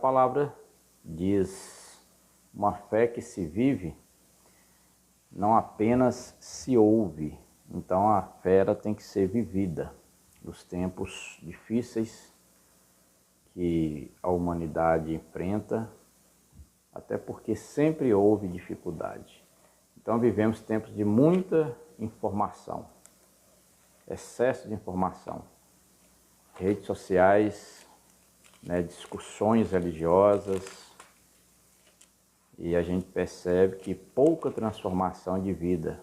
palavra diz: uma fé que se vive, não apenas se ouve. Então a fé ela tem que ser vivida nos tempos difíceis que a humanidade enfrenta, até porque sempre houve dificuldade. Então vivemos tempos de muita informação, excesso de informação, redes sociais, discussões religiosas, e a gente percebe que pouca transformação de vida,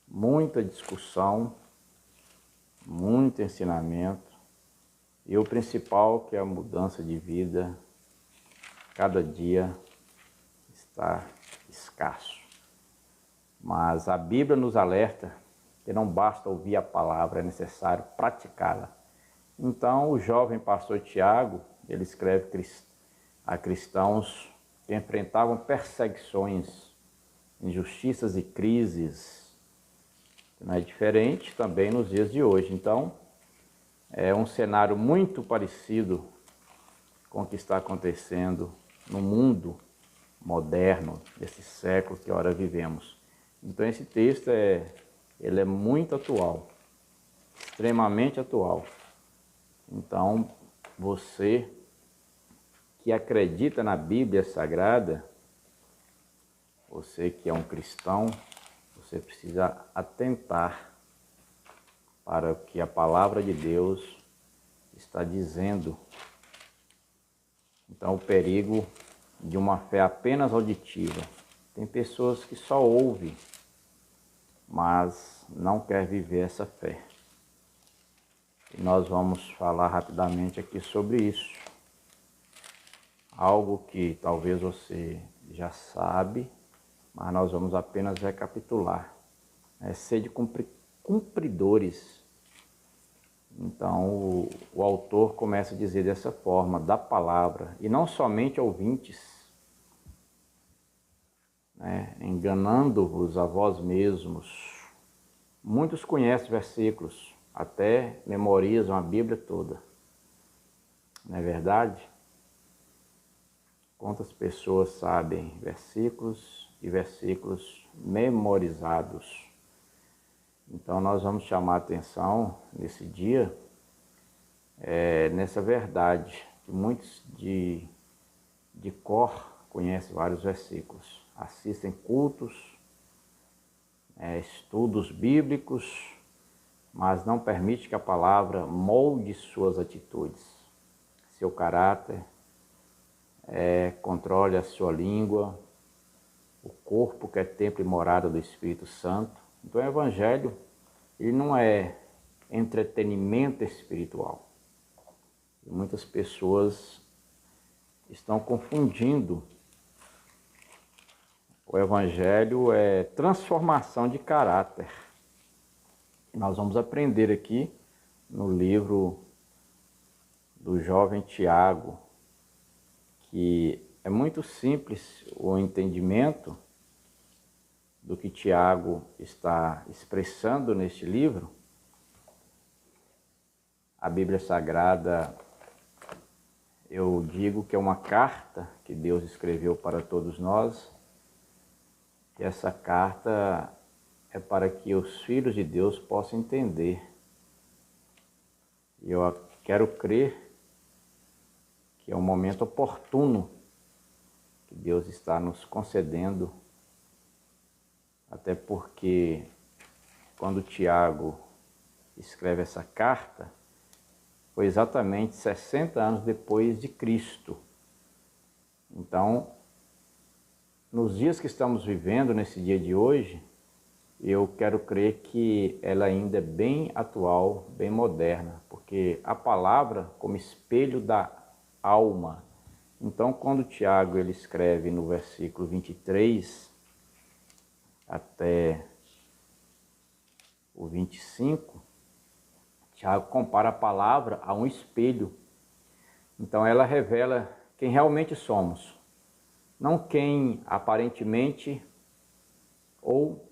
muita discussão, muito ensinamento, e o principal que é a mudança de vida, cada dia está escasso. Mas a Bíblia nos alerta que não basta ouvir a palavra, é necessário praticá-la. Então o jovem pastor Tiago, ele escreve a cristãos que enfrentavam perseguições, injustiças e crises. Não é diferente também nos dias de hoje. Então é um cenário muito parecido com o que está acontecendo no mundo moderno, desse século que ora vivemos. Então esse texto ele é muito atual, extremamente atual. Então você que acredita na Bíblia Sagrada, você que é um cristão, você precisa atentar para o que a palavra de Deus está dizendo. Então o perigo de uma fé apenas auditiva. Tem pessoas que só ouvem, mas não quer viver essa fé. E nós vamos falar rapidamente aqui sobre isso. Algo que talvez você já sabe, mas nós vamos apenas recapitular. É ser de cumpridores. Então o autor começa a dizer dessa forma, da palavra, e não somente ouvintes, enganando-vos a vós mesmos. Muitos conhecem versículos, até memorizam a Bíblia toda. Não é verdade? Quantas pessoas sabem versículos e versículos memorizados? Então nós vamos chamar a atenção nesse dia, nessa verdade, que muitos de cor conhecem vários versículos, assistem cultos, estudos bíblicos, mas não permite que a palavra molde suas atitudes, seu caráter, controle a sua língua, o corpo que é templo e morada do Espírito Santo. Então o Evangelho ele não é entretenimento espiritual. E muitas pessoas estão confundindo. O Evangelho é transformação de caráter. Nós vamos aprender aqui no livro do jovem Tiago, que é muito simples o entendimento do que Tiago está expressando neste livro. A Bíblia Sagrada, eu digo que é uma carta que Deus escreveu para todos nós, e essa carta é para que os filhos de Deus possam entender. E eu quero crer que é um momento oportuno que Deus está nos concedendo, até porque quando Tiago escreve essa carta, foi exatamente 60 anos depois de Cristo. Então, nos dias que estamos vivendo, nesse dia de hoje, eu quero crer que ela ainda é bem atual, bem moderna, porque a palavra como espelho da alma. Então, quando Tiago ele escreve no versículo 23 até o 25, Tiago compara a palavra a um espelho. Então ela revela quem realmente somos, não quem aparentemente ou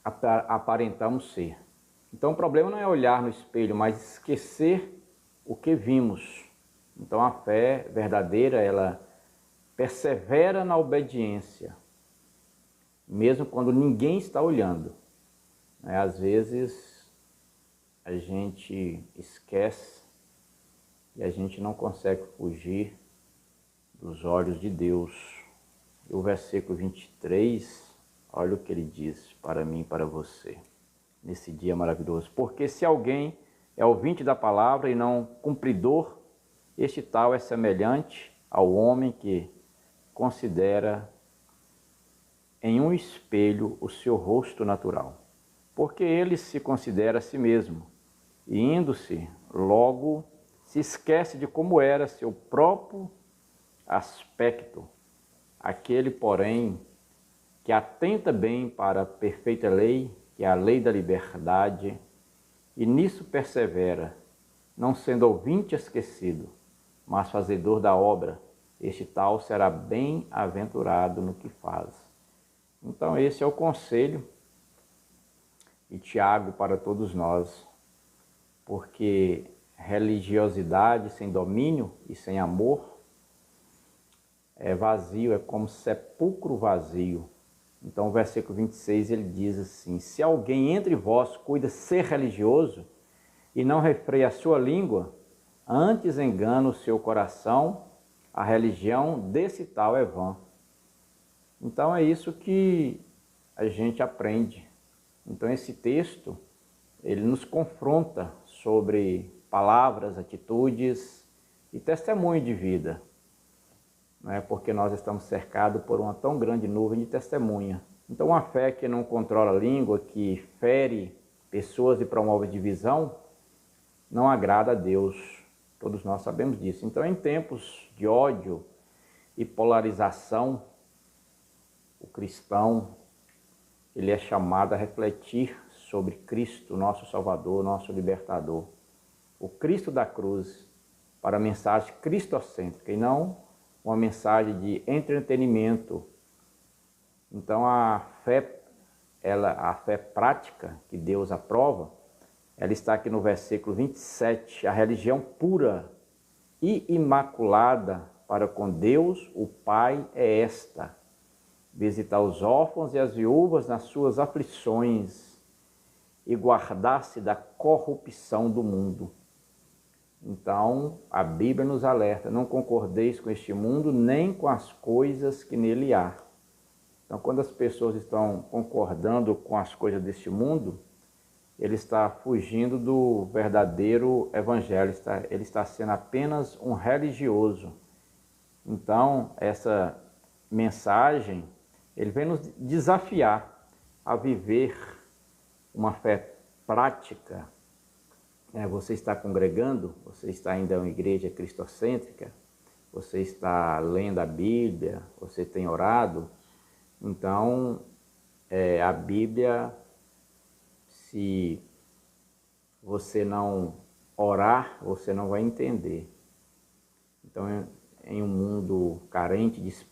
aparentamos ser. Então o problema não é olhar no espelho, mas esquecer o que vimos. Então a fé verdadeira, ela persevera na obediência, mesmo quando ninguém está olhando. Às vezes a gente esquece e a gente não consegue fugir dos olhos de Deus. E o versículo 23, olha o que ele diz para mim e para você, nesse dia maravilhoso. Porque se alguém é ouvinte da palavra e não cumpridor, este tal é semelhante ao homem que considera em um espelho o seu rosto natural. Porque ele se considera a si mesmo, e indo-se, logo se esquece de como era seu próprio aspecto. Aquele, porém, que atenta bem para a perfeita lei, que é a lei da liberdade, e nisso persevera, não sendo ouvinte esquecido, mas fazedor da obra, este tal será bem-aventurado no que faz. Então esse é o conselho de Tiago para todos nós, porque religiosidade sem domínio e sem amor é vazio, é como sepulcro vazio. Então o versículo 26 ele diz assim: se alguém entre vós cuida ser religioso e não refreia a sua língua, antes engana o seu coração, a religião desse tal é vã. Então é isso que a gente aprende. Então esse texto, ele nos confronta sobre palavras, atitudes e testemunho de vida. Não é porque nós estamos cercados por uma tão grande nuvem de testemunha. Então uma fé que não controla a língua, que fere pessoas e promove divisão, não agrada a Deus. Todos nós sabemos disso. Então, em tempos de ódio e polarização, o cristão, ele é chamado a refletir sobre Cristo, nosso Salvador, nosso Libertador. O Cristo da cruz, para a mensagem cristocêntrica e não uma mensagem de entretenimento. Então, a fé prática que Deus aprova, ela está aqui no versículo 27, a religião pura e imaculada para com Deus, o Pai, é esta: visitar os órfãos e as viúvas nas suas aflições e guardar-se da corrupção do mundo. Então, a Bíblia nos alerta: não concordeis com este mundo, nem com as coisas que nele há. Então, quando as pessoas estão concordando com as coisas deste mundo, ele está fugindo do verdadeiro evangelho, ele está sendo apenas um religioso. Então, essa mensagem, ele vem nos desafiar a viver uma fé prática. Você está congregando, você está indo a uma igreja cristocêntrica, você está lendo a Bíblia, você tem orado. Então, a Bíblia, se você não orar, você não vai entender. Então, em um mundo carente de esperança,